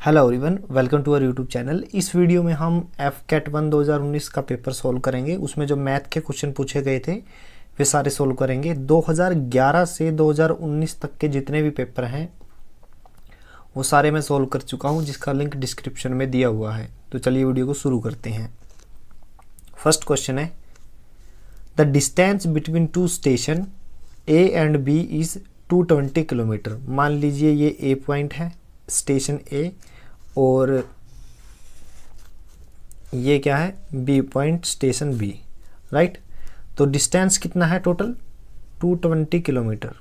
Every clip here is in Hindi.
Hello everyone, welcome to our YouTube channel. इस वीडियो में हम कैट 1 2019 का पेपर सॉल्व करेंगे। उसमें जो मैथ के क्वेश्चन पूछे गए थे वे सारे सॉल्व करेंगे। 2011 से 2019 तक के जितने भी पेपर हैं वो सारे मैं सॉल्व कर चुका हूं, जिसका लिंक डिस्क्रिप्शन में दिया हुआ है। तो चलिए वीडियो को शुरू करते हैं। फर्स्ट क्वेश्चन है, the distance between two station A and B is 220 kilometre. मान लीजिए ये ए पॉइंट है, स्टेशन ए, और ये क्या है, B point, station B, right. तो डिस्टेंस कितना है total? 220 kilometre.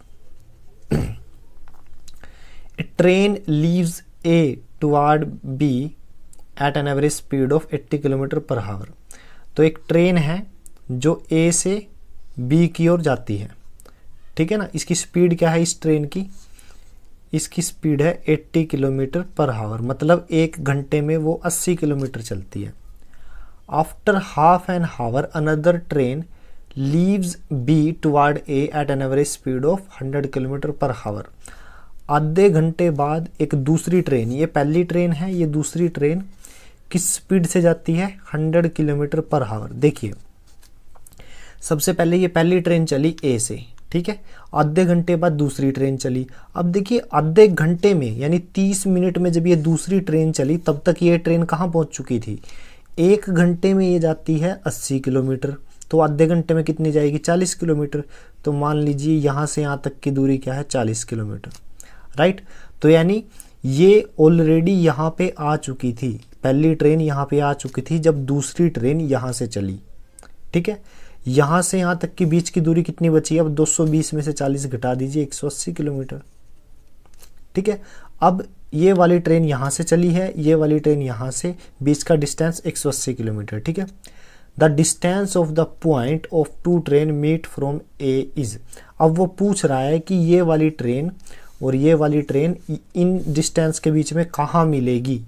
Train leaves A toward B at an average speed of 80 kilometre per hour. तो एक ट्रेन है जो ए से बी की ओर जाती है, ठीक है ना। इसकी स्पीड क्या है इस ट्रेन की? इसकी स्पीड है 80 किलोमीटर पर आवर, मतलब एक घंटे में वो 80 किलोमीटर चलती है। After half an hour another train leaves B toward A at an average speed of 100 kilometre per hour. आधे घंटे बाद एक दूसरी ट्रेन, ये पहली ट्रेन है, ये दूसरी ट्रेन किस स्पीड से जाती है? 100 किलोमीटर पर आवर। देखिए, सबसे पहले ये पहली ट्रेन चली ए से, ठीक है। आधे घंटे बाद दूसरी ट्रेन चली। अब देखिए, आधे घंटे में यानी 30 मिनट में जब ये दूसरी ट्रेन चली, तब तक ये ट्रेन कहाँ पहुंच चुकी थी? एक घंटे में ये जाती है 80 किलोमीटर, तो आधे घंटे में कितनी जाएगी? 40 किलोमीटर। तो मान लीजिए यहाँ से यहाँ तक की दूरी क्या है? 40 किलोमीटर, राइट। तो यानी ये ऑलरेडी यहाँ पे आ चुकी थी, पहली ट्रेन यहाँ पे आ चुकी थी जब दूसरी ट्रेन यहाँ से चली, ठीक है। यहाँ से यहाँ तक की बीच की दूरी कितनी बची? अब 220 में से 40 घटा दीजिए, 180 किलोमीटर, ठीक है। अब ये वाली ट्रेन यहाँ से चली है, ये वाली ट्रेन यहाँ से, बीच का डिस्टेंस 180 किलोमीटर, ठीक है। The distance of the point of two train meet from A is. अब वो पूछ रहा है कि ये वाली ट्रेन और ये वाली ट्रेन इन डिस्टेंस के बीच में कहाँ मिलेगी,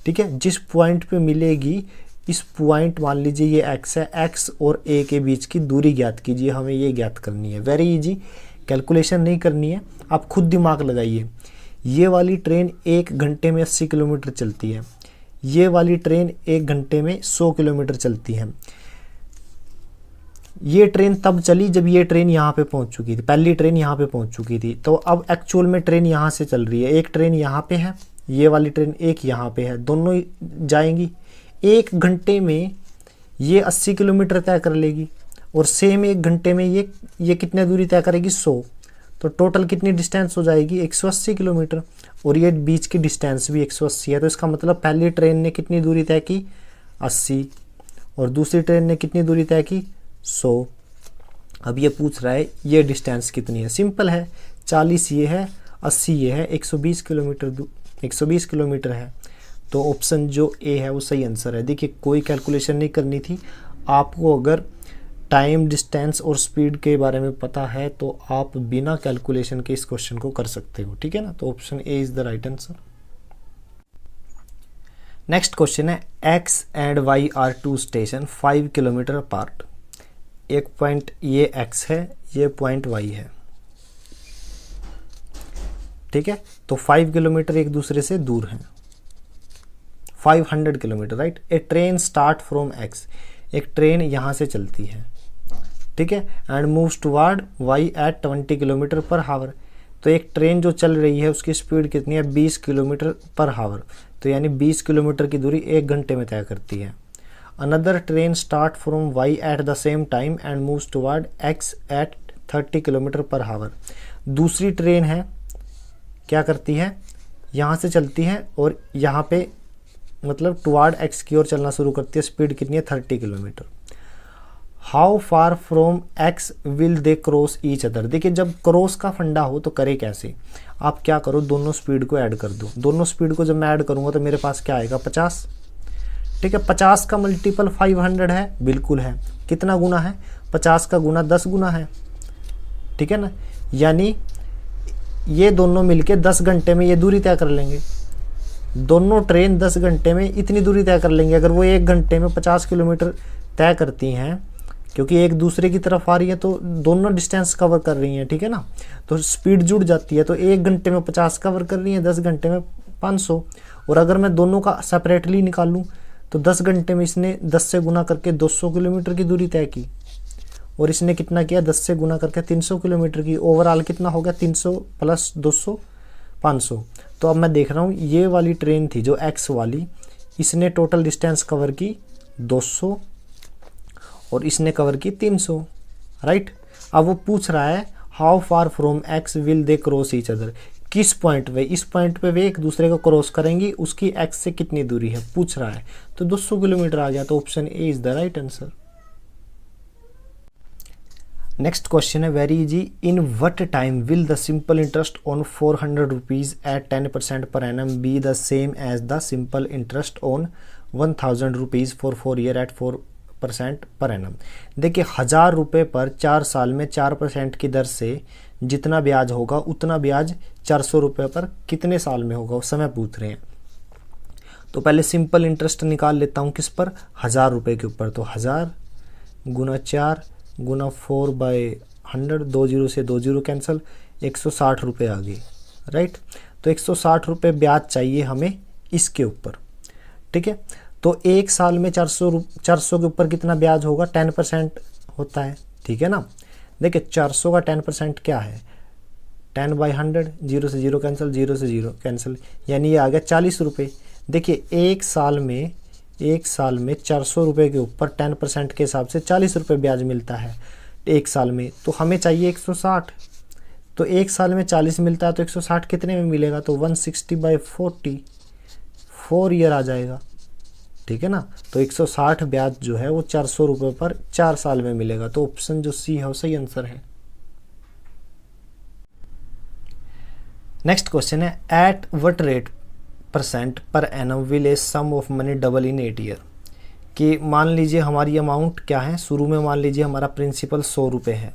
ठीक है। जिस पॉइंट पे मिलेगी, इस पॉइंट, मान लीजिए ये x है, x और a के बीच की दूरी ज्ञात कीजिए। हमें ये ज्ञात करनी है, वेरी इजी, कैलकुलेशन नहीं करनी है, आप खुद दिमाग लगाइए। ये वाली ट्रेन एक घंटे में 80 किलोमीटर चलती है, ये वाली ट्रेन एक घंटे में 100 किलोमीटर चलती है। ये ट्रेन तब चली जब ये ट्रेन यहाँ पे पहुँच चुकी थी, पहली ट्रेन यहाँ पे पहुँच चुकी थी। तो अब एक्चुअल में ट्रेन यहाँ से चल रही है, एक ट्रेन यहाँ पे है, ये वाली ट्रेन एक यहाँ पे है, दोनों जाएंगी। एक घंटे में ये 80 किलोमीटर तय कर लेगी, और सेम एक घंटे में ये कितने दूरी तय करेगी? 100। तो टोटल कितनी डिस्टेंस हो जाएगी? 180 किलोमीटर, और ये बीच की डिस्टेंस भी 180 है। तो इसका मतलब पहली ट्रेन ने कितनी दूरी तय की? 80, और दूसरी ट्रेन ने कितनी दूरी तय की? 100। अब ये पूछ रहा है ये डिस्टेंस कितनी है। सिंपल है, 40 ये है, 80 ये है, 120 किलोमीटर है। तो ऑप्शन जो ए है वो सही आंसर है। देखिए, कोई कैलकुलेशन नहीं करनी थी आपको। अगर टाइम, डिस्टेंस और स्पीड के बारे में पता है तो आप बिना कैलकुलेशन के इस क्वेश्चन को कर सकते हो, ठीक है ना। तो option A is the right answer. Next question है, X and Y are two station 5 kilometre apart. एक पॉइंट ये एक्स है, ये पॉइंट वाई है, ठीक है। तो 5 किलोमीटर एक दूसरे से दूर हैं, 500 kilometre, right. A train start from X, एक ट्रेन यहाँ से चलती है, ठीक है, and moves toward Y at 20 kilometre per hour. तो एक ट्रेन जो चल रही है उसकी स्पीड कितनी है? 20 किलोमीटर पर आवर। तो यानी 20 किलोमीटर की दूरी एक घंटे में तय करती है। Another train start from Y at the same time and moves toward X at 30 kilometre per hour. दूसरी ट्रेन है, क्या करती है? यहाँ से चलती है और यहाँ पे मतलब टुवर्ड एक्स की ओर चलना शुरू करती है। स्पीड कितनी है? 30 kilometre. How far from x will they cross each other. देखिए, जब क्रॉस का फंडा हो तो करे कैसे? आप क्या करो, दोनों स्पीड को ऐड कर दो। दोनों स्पीड को जब मैं ऐड करूंगा तो मेरे पास क्या आएगा? 50, ठीक है। 50 का मल्टीपल 500 है, बिल्कुल है। कितना गुना है? 50 का गुना 10 गुना है, ठीक है ना। यानी ये दोनों मिलके 10 घंटे में ये दूरी तय कर लेंगे। दोनों ट्रेन 10 घंटे में इतनी दूरी तय कर लेंगे। अगर वो एक घंटे में 50 किलोमीटर तय करती हैं, क्योंकि एक दूसरे की तरफ आ रही है तो दोनों डिस्टेंस कवर कर रही हैं, ठीक है ना। तो स्पीड जुड़ जाती है। तो एक घंटे में 50 कवर कर रही है, 10 घंटे में 500। और अगर मैं दोनों का सेपरेटली निकालूं तो 10 घंटे में इसने 10 से गुना करके 200 किलोमीटर की दूरी तय की, और इसने कितना किया 10 से गुना करके 300 किलोमीटर की। ओवरऑल कितना हो गया 300 प्लस 200 500। तो अब मैं देख रहा हूँ ये वाली ट्रेन थी जो एक्स वाली, इसने टोटल डिस्टेंस कवर की 200 और इसने कवर की 300, राइट। अब वो पूछ रहा है how far from x will they cross each other, किस पॉइंट पे, इस पॉइंट पे वे एक दूसरे को क्रॉस करेंगी, उसकी एक्स से कितनी दूरी है पूछ रहा है। तो 200 किलोमीटर आ गया, तो option A is the right answer. Next question है very easy, in what time will the simple interest on 400 rupees at 10% per annum be the same as the simple interest on 1000 rupees for 4 year at 4% per annum. देखिए 1000 रुपये पर 4 साल में 4% की दर से जितना ब्याज होगा उतना ब्याज 400 रुपये पर कितने साल में होगा, उस समय पूछ रहे हैं। तो पहले सिंपल इंटरेस्ट निकाल लेता हूँ किस पर, 1000 रुपये के ऊपर। तो 1000 गुना 4 गुना 4/100, 2 जीरो से 2 जीरो कैंसिल, 160 रुपये आ गए, राइट। तो 160 रुपये ब्याज चाहिए हमें इसके ऊपर, ठीक है। तो एक साल में 400 के ऊपर कितना ब्याज होगा, 10% होता है, ठीक है ना। देखिए 400 का 10% क्या है, 10/100, 0 से 0 कैंसिल, 0 से 0 कैंसिल, यानी ये आ गया 40 रुपये। देखिए एक साल में 400 रुपये के ऊपर 10% के हिसाब से 40 रुपये ब्याज मिलता है एक साल में, तो हमें चाहिए 160। तो एक साल में 40 मिलता है तो 160 कितने में मिलेगा, तो 160/40, 4 ईयर आ जाएगा, ठीक है ना। तो 160 ब्याज जो है वो 400 रुपये पर 4 साल में मिलेगा। तो ऑप्शन जो सी है वो सही आंसर है। नेक्स्ट क्वेश्चन है at what rate % per annum will a sum of money double in 8 year. कि मान लीजिए हमारी अमाउंट क्या है, शुरू में मान लीजिए हमारा प्रिंसिपल 100 रुपये है,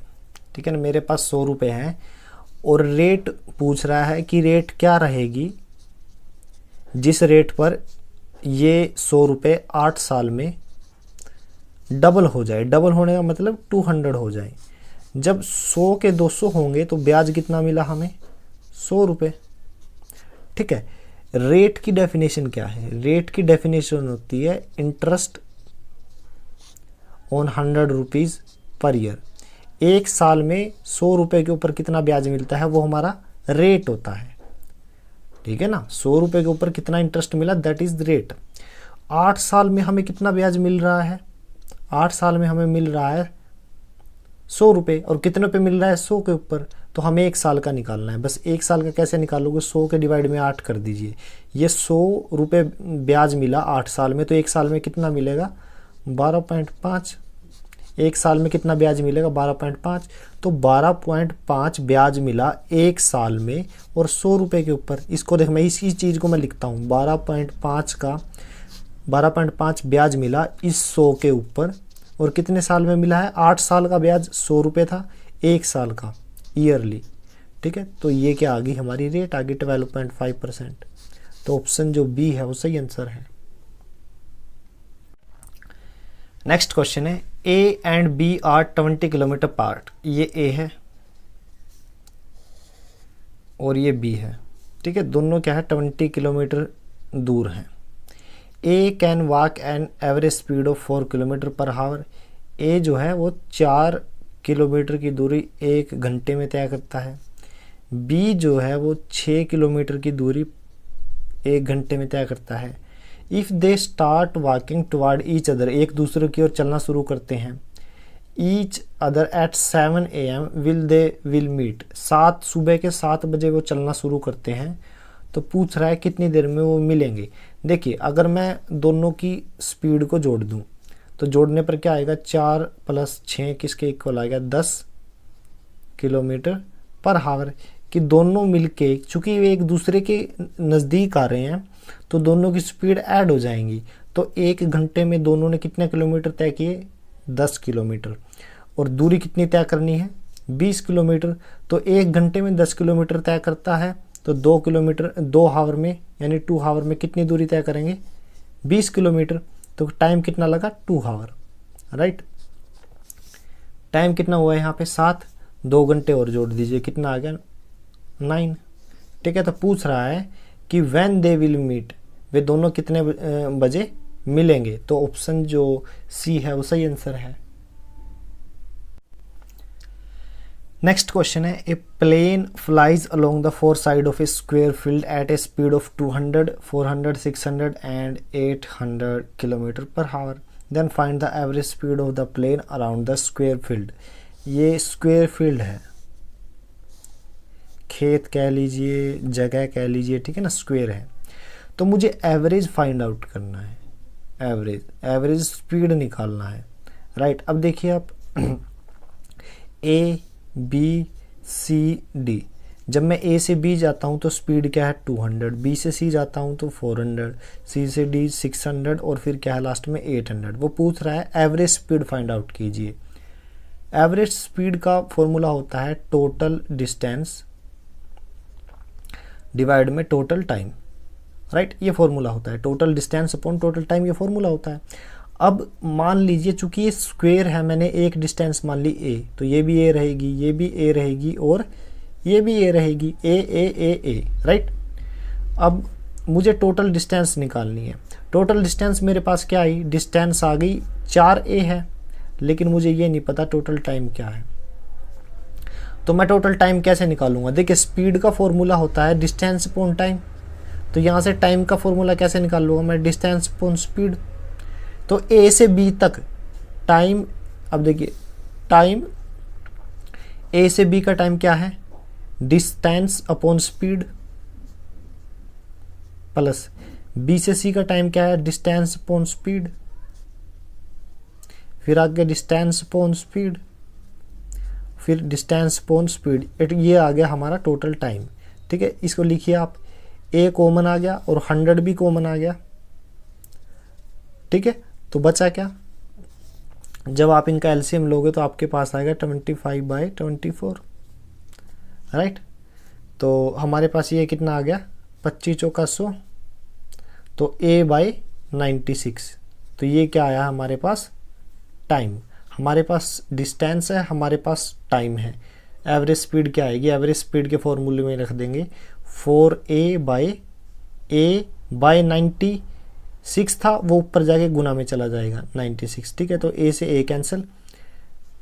ठीक है ना, मेरे पास 100 रुपये हैं और रेट पूछ रहा है कि रेट क्या रहेगी जिस रेट पर ये 100 रुपये 8 साल में डबल हो जाए। डबल होने का मतलब 200 हो जाए। जब 100 के 200 होंगे तो ब्याज कितना मिला हमें, 100 रुपये, ठीक है। रेट की डेफिनेशन क्या है, रेट की डेफिनेशन होती है interest on 100 rupees per year. एक साल में 100 रुपये के ऊपर कितना ब्याज मिलता है वो हमारा रेट होता है, ठीक है ना। 100 रुपये के ऊपर कितना इंटरेस्ट मिला दैट इज रेट। 8 साल में हमें कितना ब्याज मिल रहा है, 8 साल में हमें मिल रहा है 100 रुपये, और कितने पे मिल रहा है 100 के ऊपर। तो हमें एक साल का निकालना है, बस एक साल का कैसे निकालोगे, 100 के डिवाइड में 8 कर दीजिए। ये 100 रुपये ब्याज मिला 8 साल में, तो एक साल में कितना मिलेगा 12.5। एक साल में कितना ब्याज मिलेगा 12.5। तो 12.5 ब्याज मिला एक साल में और 100 रुपये के ऊपर। इसको देख, मैं इसी चीज़ को मैं लिखता हूँ, 12.5 ब्याज मिला इस 100 के ऊपर, और कितने साल में मिला है, 8 साल का ब्याज 100 रुपये था, एक साल का ईयरली, ठीक है। तो ये क्या आ गई हमारी रेट आ गई 12.5%। तो ऑप्शन जो बी है वो सही आंसर है। नेक्स्ट क्वेश्चन है A and B are 20 kilometre apart. ये ए है और ये बी है, ठीक है। दोनों क्या है 20 किलोमीटर दूर हैं। A can walk an average speed of 4 kilometre per hour. A जो है वो 4 किलोमीटर की दूरी 1 घंटे में तय करता है। बी जो है वो 6 किलोमीटर की दूरी 1 घंटे में तय करता है। If they start walking toward each other, एक दूसरे की ओर चलना शुरू करते हैं, each other at 7 AM will meet, सुबह के 7 बजे वो चलना शुरू करते हैं। तो पूछ रहा है कितनी देर में वो मिलेंगे। देखिए अगर मैं दोनों की स्पीड को जोड़ दूं तो जोड़ने पर क्या आएगा, 4 + 6 किसके इक्वल आएगा 10 किलोमीटर पर आवर। कि दोनों मिलके, चूंकि वे एक दूसरे के नज़दीक आ रहे हैं तो दोनों की स्पीड ऐड हो जाएंगी। तो 1 घंटे में दोनों ने कितने किलोमीटर तय किए, 10 किलोमीटर, और दूरी कितनी तय करनी है 20 किलोमीटर। तो 1 घंटे में 10 किलोमीटर तय करता है, तो 2 किलोमीटर 2 आवर में यानी 2 आवर में कितनी दूरी तय करेंगे 20 किलोमीटर। तो टाइम कितना लगा 2 आवर, राइट। टाइम कितना हुआ यहाँ पे 7, 2 घंटे और जोड़ दीजिए कितना आ गया 9, ठीक है। तो पूछ रहा है कि व्हेन दे विल मीट, वे दोनों कितने बजे मिलेंगे। तो ऑप्शन जो सी है वो सही आंसर है। नेक्स्ट क्वेश्चन है, a plane flies along the four side of a square field at a speed of 200, 400, 600 and 800 kilometre per hour, then find the average speed of the plane around the square field. ये स्क्वायर फील्ड है, खेत कह लीजिए, जगह कह लीजिए, ठीक है ना, स्क्वायर है। तो मुझे एवरेज फाइंड आउट करना है, एवरेज स्पीड निकालना है, राइट। अब देखिए आप ए बी सी डी, जब मैं ए से बी जाता हूँ तो स्पीड क्या है 200, बी से सी जाता हूँ तो 400, सी से डी 600 और फिर क्या है लास्ट में 800। वो पूछ रहा है एवरेज स्पीड फाइंड आउट कीजिए। एवरेज स्पीड का फॉर्मूला होता है टोटल डिस्टेंस डिवाइड में टोटल टाइम, राइट। ये फॉर्मूला होता है total distance upon total time, ये फॉर्मूला होता है। अब मान लीजिए चूंकि ये स्क्वायर है, मैंने एक डिस्टेंस मान ली ए, तो ये भी ए रहेगी, ये भी ए रहेगी और ये भी ए रहेगी, ए, राइट। अब मुझे टोटल डिस्टेंस निकालनी है। टोटल डिस्टेंस मेरे पास क्या आई, डिस्टेंस आ गई 4a है, लेकिन मुझे ये नहीं पता टोटल टाइम क्या है। तो मैं टोटल टाइम कैसे निकालूंगा, देखिए स्पीड का फॉर्मूला होता है डिस्टेंस अपॉन टाइम, तो यहाँ से टाइम का फॉर्मूला कैसे निकाल लूँगा मैं, डिस्टेंस अपॉन स्पीड। तो ए से बी तक टाइम, अब देखिए टाइम ए से बी का टाइम क्या है, distance upon speed, plus B से सी का टाइम क्या है, डिस्टेंस अपॉन स्पीड, फिर आगे डिस्टेंस अपॉन स्पीड, फिर डिस्टेंस अपॉन स्पीड, ये आ गया हमारा टोटल टाइम, ठीक है। इसको लिखिए आप, ए कॉमन आ गया और 100 भी कॉमन आ गया, ठीक है। तो बचा क्या, जब आप इनका एलसीएम लोगे तो आपके पास आएगा 25/24, राइट। तो हमारे पास ये कितना आ गया, 25 चौका 100, तो a/96। तो ये क्या आया हमारे पास, टाइम। हमारे पास डिस्टेंस है, हमारे पास टाइम है। एवरेज स्पीड क्या आएगी, एवरेज स्पीड के फॉर्मूले में रख देंगे 4a/96 था, वो ऊपर जाके गुना में चला जाएगा 96, ठीक है। तो a से a कैंसिल,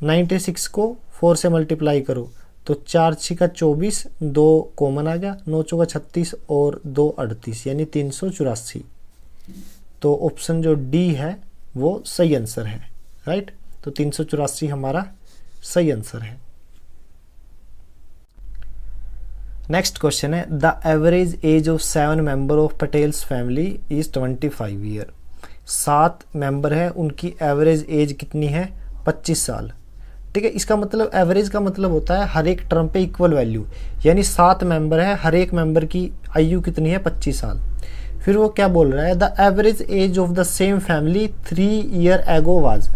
96 को 4 से मल्टीप्लाई करो तो 4 6 24, 2 कॉमन आ गया, 9 चौका 36 और 2 38, यानी 384। तो ऑप्शन जो डी है वो सही आंसर है, राइट। तो 384 हमारा सही आंसर है। नेक्स्ट क्वेश्चन है, the average age of 7 member of Patels family is 25 year. 7 member है, उनकी एवरेज एज कितनी है, 25 साल, ठीक है। इसका मतलब एवरेज का मतलब होता है हर एक टर्म पे इक्वल वैल्यू, यानी 7 मेंबर है, हर एक मेंबर की आयु कितनी है, 25 साल। फिर वो क्या बोल रहा है, the average age of the same family 3 year ago was.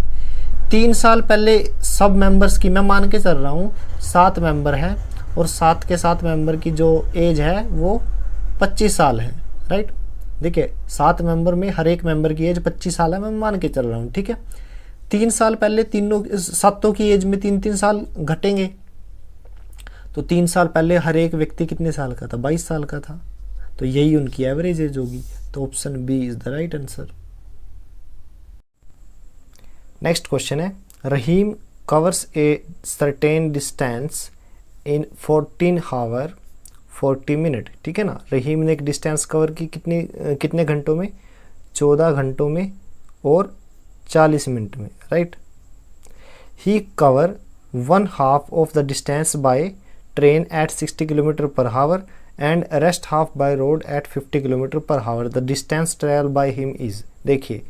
3 साल पहले सब मेंबर्स की, मैं मान के चल रहा हूँ 7 मेंबर है और 7 के 7 मेंबर की जो एज है वो 25 साल है, राइट। देखिए 7 मेंबर में हर एक मेंबर की एज 25 साल है, मैं मान के चल रहा हूँ, ठीक है। 3 साल पहले तीनों सातों की एज में 3-3 साल घटेंगे, तो 3 साल पहले हर एक व्यक्ति कितने साल का था, 22 साल का था, तो यही उनकी एवरेज एज होगी। तो option B is the right answer. Next question है, Rahim covers a certain distance in 14 hour 40 minute, ठीक है ना। रहीम ने एक डिस्टेंस कवर की कितने घंटों में, 14 घंटों में और 40 मिनट में, right. He cover 1/2 of the distance by train at 60 kilometre per hour and rest half by road at 50 kilometre per hour. The distance travel by him is, देखिए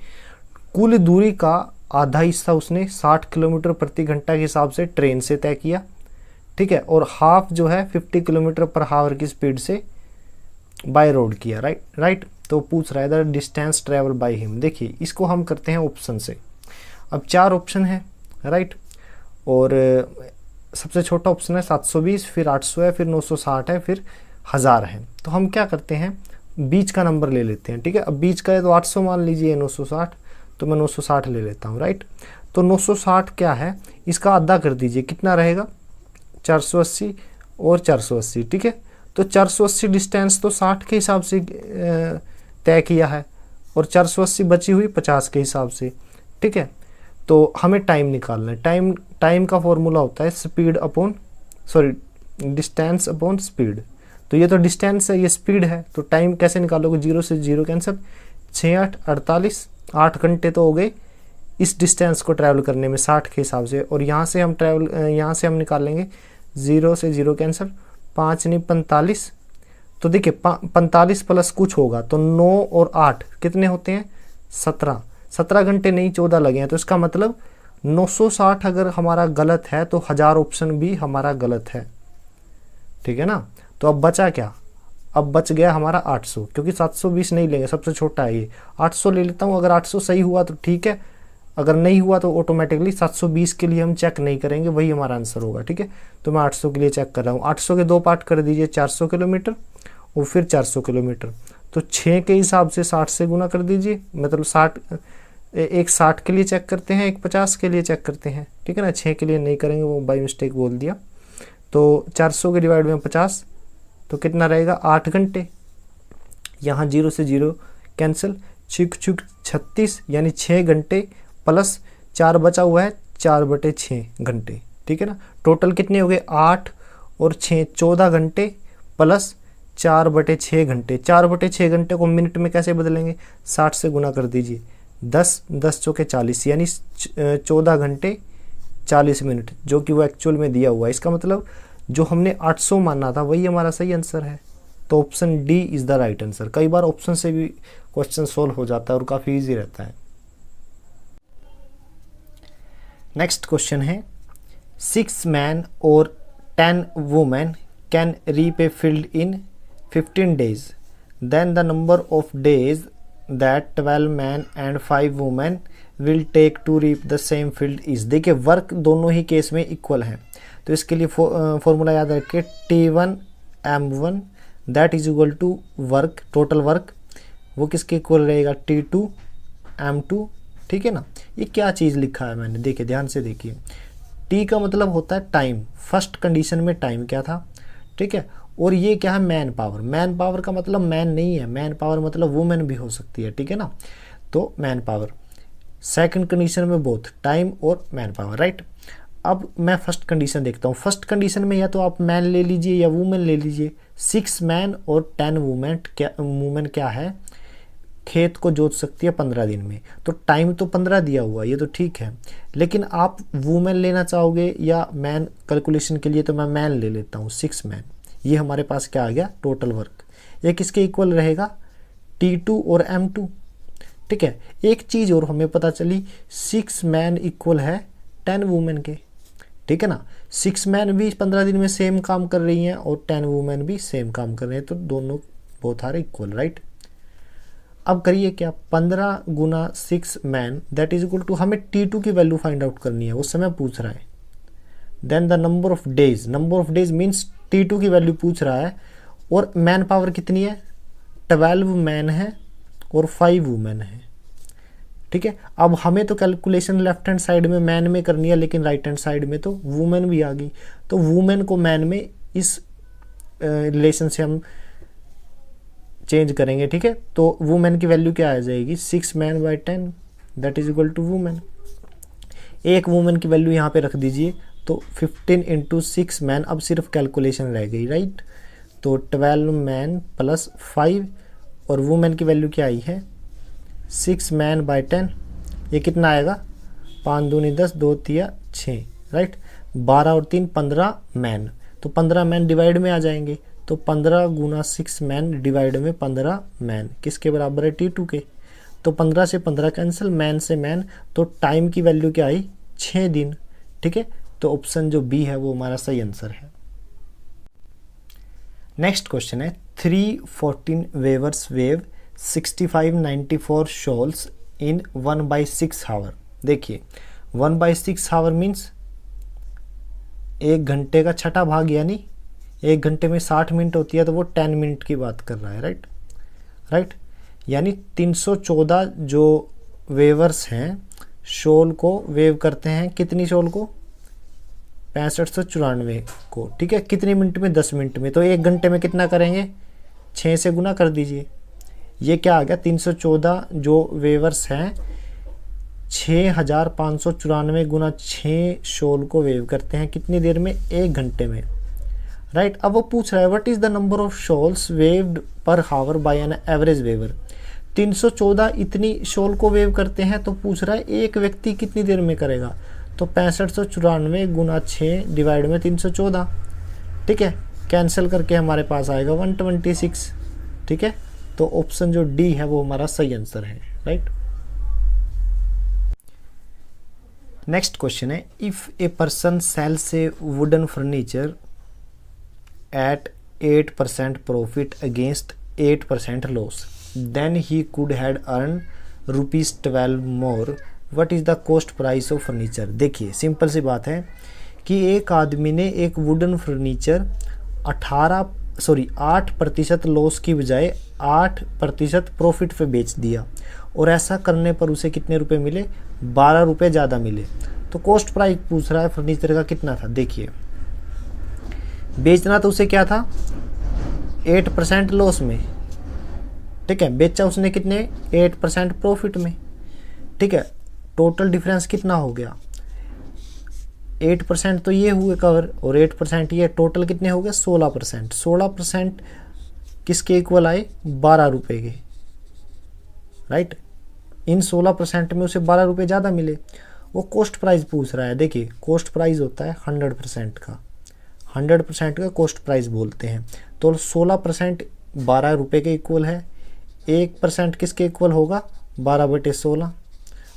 कुल दूरी का आधा हिस्सा उसने 60 किलोमीटर प्रति घंटा के हिसाब से ट्रेन से तय किया, ठीक है, और हाफ जो है 50 किलोमीटर पर आवर की स्पीड से बाय रोड किया, राइट। तो पूछ रहा है the distance travel by him. देखिए इसको हम करते हैं ऑप्शन से। अब 4 ऑप्शन है, राइट, और सबसे छोटा ऑप्शन है 720, फिर 800 है, फिर 960 है, फिर 1000 है। तो हम क्या करते हैं, बीच का नंबर ले लेते हैं, ठीक है। अब बीच का है तो 800 मान लीजिए, 960, तो मैं 960 ले लेता हूँ, राइट। तो 960 क्या है, इसका आधा कर दीजिए, कितना रहेगा, 480 और 480, ठीक है। तो 480 डिस्टेंस तो 60 के हिसाब से तय किया है और 480 बची हुई 50 के हिसाब से, ठीक है। तो हमें टाइम निकालना है। टाइम का फॉर्मूला होता है डिस्टेंस अपॉन स्पीड। तो ये तो डिस्टेंस है, ये स्पीड है, तो टाइम कैसे निकालोगे, 0 से 0 कैंसिल, 6 8 48, 8 घंटे तो हो गए इस डिस्टेंस को ट्रैवल करने में 60 के हिसाब से। और यहाँ से हम निकाल लेंगे 0 से 0 कैंसिल, 5 नहीं 45। तो देखिए 45 प्लस कुछ होगा तो 9 और 8 कितने होते हैं, 17 घंटे नहीं 14 लगे हैं। तो इसका मतलब 960 अगर हमारा गलत है तो 1000 ऑप्शन भी हमारा गलत है, ठीक है ना। तो अब बचा क्या, अब बच गया हमारा 800, क्योंकि 720 नहीं लेंगे, सबसे छोटा है ये, 800 ले लेता हूँ। अगर 800 सही हुआ तो ठीक है, अगर नहीं हुआ तो ऑटोमेटिकली 720 के लिए हम चेक नहीं करेंगे, वही हमारा आंसर होगा, ठीक है। तो मैं 800 के लिए चेक कर रहा हूँ। 800 के 2 पार्ट कर दीजिए, 400 किलोमीटर और फिर 400 किलोमीटर। तो 6 के हिसाब से 60 से गुना कर दीजिए, मतलब 60, एक 60 के लिए चेक करते हैं, एक 50 के लिए चेक करते हैं, ठीक है ना। 6 के लिए नहीं करेंगे, वो बाई मिस्टेक बोल दिया। तो 400 के डिवाइड में 50 तो कितना रहेगा, 8 घंटे। यहाँ 0 से 0 कैंसिल, 36 यानी 6 घंटे प्लस 4 बचा हुआ है, 4/6 घंटे, ठीक है ना। टोटल कितने हो गए, 8 और 6 14 घंटे प्लस 4/6 घंटे। 4/6 घंटे को मिनट में कैसे बदलेंगे, 60 से गुना कर दीजिए, 10 चौके 40 यानी 14 घंटे 40 मिनट, जो कि वो एक्चुअल में दिया हुआ है। इसका मतलब जो हमने 800 माना था वही हमारा सही आंसर है। तो option D is the right answer. कई बार ऑप्शन से भी क्वेश्चन सोल्व हो जाता है और काफ़ी इजी रहता है। नेक्स्ट क्वेश्चन है 6 मैन और 10 women can reap a field in 15 days, then the number of days that 12 men and 5 women will take to reap the same field is। देखिए वर्क दोनों ही केस में इक्वल है, तो इसके लिए फॉर्मूला याद रखिए, T1 M1 that is equal to work, total work, वो किसके इक्वल रहेगा, T2 M2, ठीक है ना। ये क्या चीज़ लिखा है मैंने, देखिए ध्यान से देखिए। T का मतलब होता है टाइम, फर्स्ट कंडीशन में टाइम क्या था, ठीक है। और ये क्या है, मैन पावर। मैन पावर का मतलब मैन नहीं है, मैन पावर मतलब वुमेन भी हो सकती है, ठीक है ना। तो मैन पावर सेकंड कंडीशन में बोथ टाइम और मैन पावर, राइट। अब मैं फर्स्ट कंडीशन देखता हूँ। फर्स्ट कंडीशन में या तो आप मैन ले लीजिए या वुमेन ले लीजिए। 6 मैन और 10 वुमेन क्या है, खेत को जोत सकती है 15 दिन में। तो टाइम तो 15 दिया हुआ, ये तो ठीक है, लेकिन आप वुमेन लेना चाहोगे या मैन कैलकुलेशन के लिए, तो मैं मैन ले लेता हूँ, 6 मैन। ये हमारे पास क्या आ गया, टोटल वर्क। ये किसके इक्वल रहेगा, T2 और M2, ठीक है। एक चीज़ और हमें पता चली, 6 मैन इक्वल है 10 वुमेन के, ठीक है ना। 6 मैन भी 15 दिन में सेम काम कर रही हैं और 10 वुमेन भी सेम काम कर रहे हैं, तो दोनों बोथ आर इक्वल, राइट। अब करिए क्या, 15 गुना 6 man that is equal to, हमें T2 की वैल्यू फाइंड आउट करनी है, वो समय पूछ रहा है। Then the number of days means T2 की वैल्यू पूछ रहा है, और मैन पावर कितनी है, 12 मैन है और 5 वुमेन है, ठीक है। अब हमें तो कैलकुलेशन लेफ्ट हैंड साइड में मैन में करनी है, लेकिन राइट हैंड साइड में तो वुमेन भी आ गई, तो वुमेन को मैन में इस रिलेशन से हम चेंज करेंगे, ठीक है। तो वुमेन की वैल्यू क्या आ जाएगी, 6 man by 10 that is equal to women. एक वुमेन की वैल्यू यहाँ पे रख दीजिए, तो 15 इंटू 6 मैन, अब सिर्फ कैलकुलेशन रह गई, राइट। तो 12 मैन प्लस 5, और वुमेन की वैल्यू क्या आई है, 6 मैन बाई 10, ये कितना आएगा, 5 दूनी 10, 2 तिया 6, राइट। 12 और 3 15 मैन, तो 15 मैन डिवाइड में आ जाएंगे, तो 15 गुना 6 मैन डिवाइड में 15 मैन किसके बराबर है, T2 के। तो 15 से 15 कैंसिल, मैन से मैन, तो टाइम की वैल्यू क्या आई, 6 दिन, ठीक है। तो ऑप्शन जो बी है वो हमारा सही आंसर है। नेक्स्ट क्वेश्चन है 314 weavers weave 6594 shawls in 1/6 hour. देखिए 1/6 आवर मीन्स 1 घंटे का छठा भाग, यानी 1 घंटे में 60 मिनट होती है, तो वो 10 मिनट की बात कर रहा है, राइट। यानी 314 जो वेवर्स हैं शॉल को वेव करते हैं, कितनी शॉल को, 6594 को, ठीक है, कितने मिनट में, 10 मिनट में। तो 1 घंटे में कितना करेंगे, 6 से गुना कर दीजिए। ये क्या आ गया, 314 जो वेवर्स हैं 6594 गुना 6 शोल को वेव करते हैं कितनी देर में, 1 घंटे में, राइट। अब वो पूछ रहा है what is the number of shawls weaved per hour by an average weaver. 314 इतनी शोल को वेव करते हैं, तो पूछ रहा है एक व्यक्ति कितनी देर में करेगा। तो 6594 गुना 6 डिवाइड में 314, ठीक है, कैंसिल करके हमारे पास आएगा 126, ठीक है। तो ऑप्शन जो डी है वो हमारा सही आंसर है, राइट। नेक्स्ट क्वेश्चन है, if a person sells a wooden furniture at 8% profit against 8% loss, then he could had earned ₹12 more. What is the cost price of furniture? देखिए सिंपल सी बात है कि एक आदमी ने एक वुडन फर्नीचर 8% लॉस की बजाय 8% प्रॉफिट पे बेच दिया, और ऐसा करने पर उसे कितने रुपए मिले, 12 रुपये ज़्यादा मिले। तो कॉस्ट प्राइस पूछ रहा है फर्नीचर का कितना था। देखिए बेचना तो उसे क्या था, 8% लॉस में, ठीक है, बेचा उसने कितने, 8% प्रॉफिट में, ठीक है। टोटल डिफरेंस कितना हो गया, 8% तो ये हुए कवर और 8% ये, टोटल कितने हो गए, 16%। 16% किसके इक्वल आए, 12 रुपये के, राइट। इन 16% में उसे 12 रुपये ज़्यादा मिले। वो कॉस्ट प्राइस पूछ रहा है। देखिए कॉस्ट प्राइस होता है 100% का, 100% का कॉस्ट प्राइस बोलते हैं। तो 16% 12 रुपये के इक्वल है, 1% किसके इक्वल होगा, 12/16,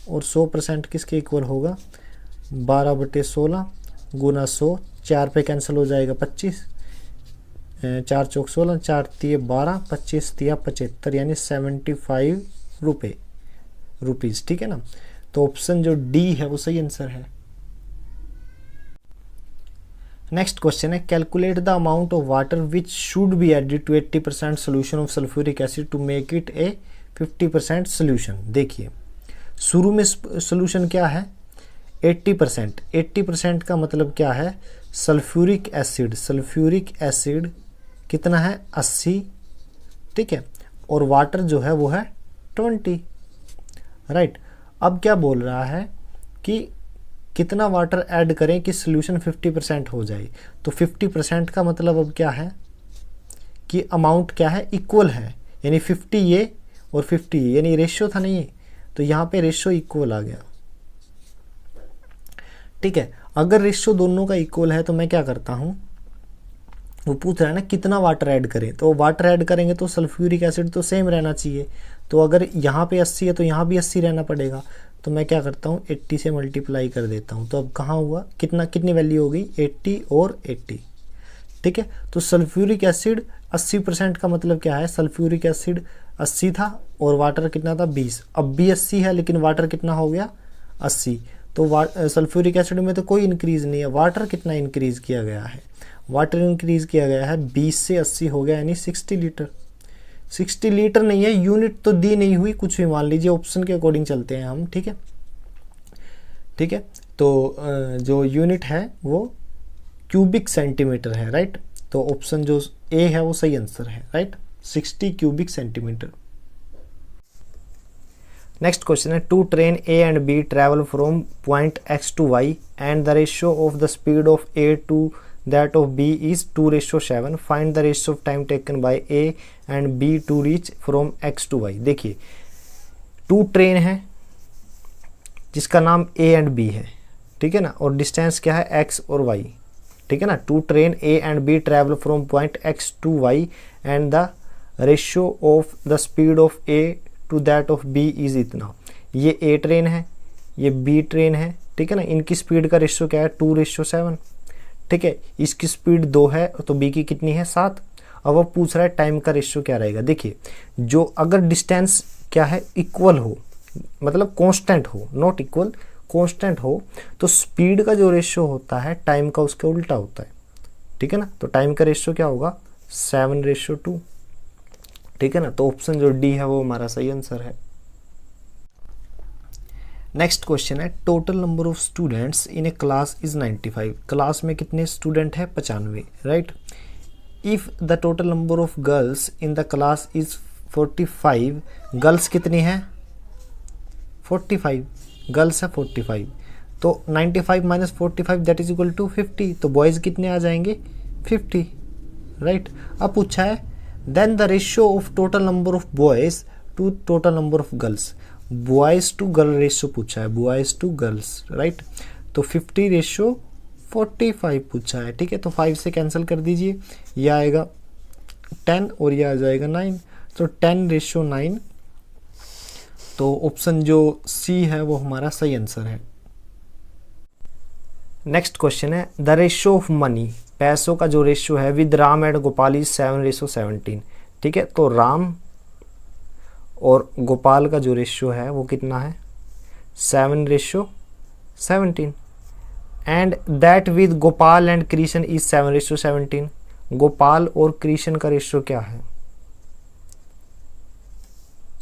और 100% किसके इक्वल होगा, 12/16 गुना 100, 4 पे कैंसिल हो जाएगा 25, 4 चौक 16, 4 तिये 12, 25 तिया 75, यानी 75 रुपीज़, ठीक है ना। तो ऑप्शन जो डी है वो सही आंसर है। नेक्स्ट क्वेश्चन है, calculate the amount of water which should be added to 80% solution of sulphuric acid to make it a 50% solution. देखिए शुरू में सोल्यूशन क्या है, 80%। 80% का मतलब क्या है, सल्फ्यूरिक एसिड, सल्फ्यूरिक एसिड कितना है, 80, ठीक है, और वाटर जो है वो है 20, राइट। अब क्या बोल रहा है कि कितना वाटर ऐड करें कि सोल्यूशन 50% हो जाए। तो 50% का मतलब अब क्या है कि अमाउंट क्या है, इक्वल है, यानी 50 ये और 50 ये, यानी रेशियो था नहीं, तो यहाँ पे रेशियो इक्वल आ गया, ठीक है। अगर रेशियो दोनों का इक्वल है तो मैं क्या करता हूँ, वो पूछ रहा है ना कितना वाटर ऐड करें, तो वाटर ऐड करेंगे तो सल्फ्यूरिक एसिड तो सेम रहना चाहिए। तो अगर यहाँ पे 80 है तो यहाँ भी 80 रहना पड़ेगा। तो मैं क्या करता हूँ, 80 से मल्टीप्लाई कर देता हूँ। तो अब कहाँ हुआ, कितनी वैल्यू हो गई, 80 और 80, ठीक है। तो सल्फ्यूरिक एसिड 80% का मतलब क्या है, सल्फ्यूरिक एसिड 80 था और वाटर कितना था, 20। अब भी 80 है लेकिन वाटर कितना हो गया, 80। तो सल्फ्यूरिक एसिड में तो कोई इंक्रीज नहीं है, वाटर कितना इंक्रीज किया गया है, वाटर इंक्रीज किया गया है 20 से 80 हो गया, यानी 60 लीटर। 60 लीटर नहीं है, यूनिट तो दी नहीं हुई, कुछ भी मान लीजिए, ऑप्शन के अकॉर्डिंग चलते हैं हम, ठीक है, ठीक है। तो जो यूनिट है वो क्यूबिक सेंटीमीटर है, राइट। तो ऑप्शन जो ए है वो सही आंसर है, right, 60 cubic centimetre. Next question है, two train A and B travel from point X to Y and the ratio of the speed of A to that of B is 2:7. Find the ratio of time taken by A and B to reach from X to Y. देखिए 2 ट्रेन है जिसका नाम A and B है, ठीक है ना, और डिस्टेंस क्या है, X और Y, ठीक है ना। 2 train A and B travel from point X to Y and the ratio of the speed of A to that of B is इतना। ये A ट्रेन है, ये B ट्रेन है, ठीक है ना। इनकी स्पीड का रेशियो क्या है, 2:7, ठीक है। इसकी स्पीड 2 है तो बी की कितनी है, 7। अब वो पूछ रहा है टाइम का रेशियो क्या रहेगा। देखिए जो अगर डिस्टेंस क्या है, इक्वल हो, मतलब कांस्टेंट हो, नॉट इक्वल, कांस्टेंट हो, तो स्पीड का जो रेशियो होता है टाइम का उसके उल्टा होता है, ठीक है ना। तो टाइम का रेशियो क्या होगा, 7:2, ठीक है ना। तो ऑप्शन जो डी है वो हमारा सही आंसर है। नेक्स्ट क्वेश्चन है total number of students in a class is 95। Class में कितने स्टूडेंट है? 95, right. If the total number of girls in the class is 45, girls कितनी हैं? 45, गर्ल्स है 45, तो 95 minus 45 that is equal to 50, तो बॉयज़ कितने आ जाएंगे? 50, राइट। अब पूछा है then the ratio of total number of boys to total number of girls, boys to girl ratio पूछा है, बॉयज़ टू गर्ल्स, राइट। तो 50 रेशियो 45 पूछा है, ठीक है। तो 5 से कैंसिल कर दीजिए, यह आएगा 10 और यह आ जाएगा 9, तो 10 रेशियो 9, तो ऑप्शन जो सी है वो हमारा सही आंसर है। नेक्स्ट क्वेश्चन है द रेशियो ऑफ मनी, पैसों का जो रेशियो है with Ram and Gopal is 7:17, ठीक है। तो राम और गोपाल का जो रेशियो है वो कितना है? 7:17, and that with Gopal and Krishna is 7:17, Gopal और कृष्ण का रेशियो क्या है?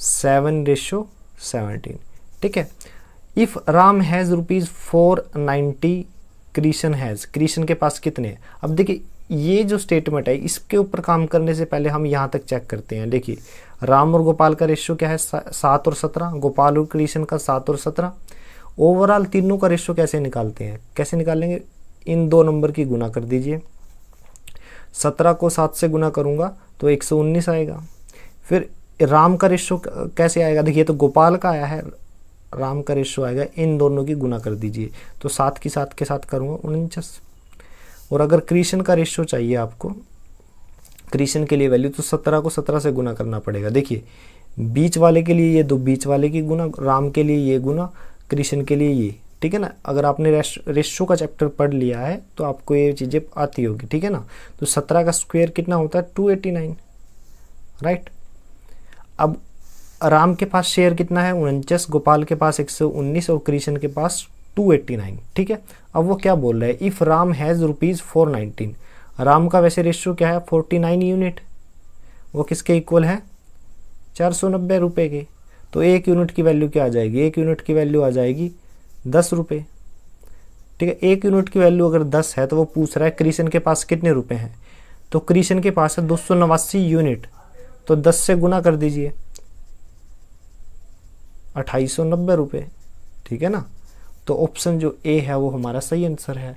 7:17, ठीक है। If Ram has ₹490, Krishna has, Krishna के पास कितने हैं? अब देखिए ये जो स्टेटमेंट है इसके ऊपर काम करने से पहले हम यहाँ तक चेक करते हैं। देखिए राम और गोपाल का रेशियो क्या है? 7 और 17, गोपाल और कृष्ण का 7 और 17। ओवरऑल तीनों का रेशियो कैसे निकालते हैं? कैसे निकालेंगे? इन दो नंबर की गुना कर दीजिए, 17 को 7 से गुना करूँगा तो 119 आएगा। फिर राम का रेशियो कैसे आएगा? देखिए तो गोपाल का आया है, राम का रेशियो आएगा, इन दोनों की गुना कर दीजिए, तो 7 की 7 के साथ करूँगा 49। और अगर कृष्ण का रेशियो चाहिए आपको, कृष्ण के लिए वैल्यू, तो 17 को 17 से गुना करना पड़ेगा। देखिए बीच वाले के लिए ये दो, बीच वाले की गुना, राम के लिए ये गुना, कृष्ण के लिए ये, ठीक है ना। अगर आपने रेशियो का चैप्टर पढ़ लिया है तो आपको ये चीज़ें आती होगी, ठीक है ना। तो 17 का स्क्वायर कितना होता है? 289, राइट। अब राम के पास शेयर कितना है? 49, गोपाल के पास 119 और कृष्ण के पास 289, ठीक है। अब वो क्या बोल रहा है? इफ़ राम हैज़ ₹419, राम का वैसे रेशियो क्या है? 49 यूनिट, वो किसके इक्वल है? 490 रुपये के। तो 1 यूनिट की वैल्यू क्या आ जाएगी? 1 यूनिट की वैल्यू आ जाएगी 10 रुपये, ठीक है। 1 यूनिट की वैल्यू अगर 10 है तो वो पूछ रहा है कृष्ण के पास कितने रुपए हैं? तो कृष्ण के पास है 289 यूनिट, तो 10 से गुना कर दीजिए, 2890 रुपये, ठीक है ना। तो ऑप्शन जो ए है वो हमारा सही आंसर है।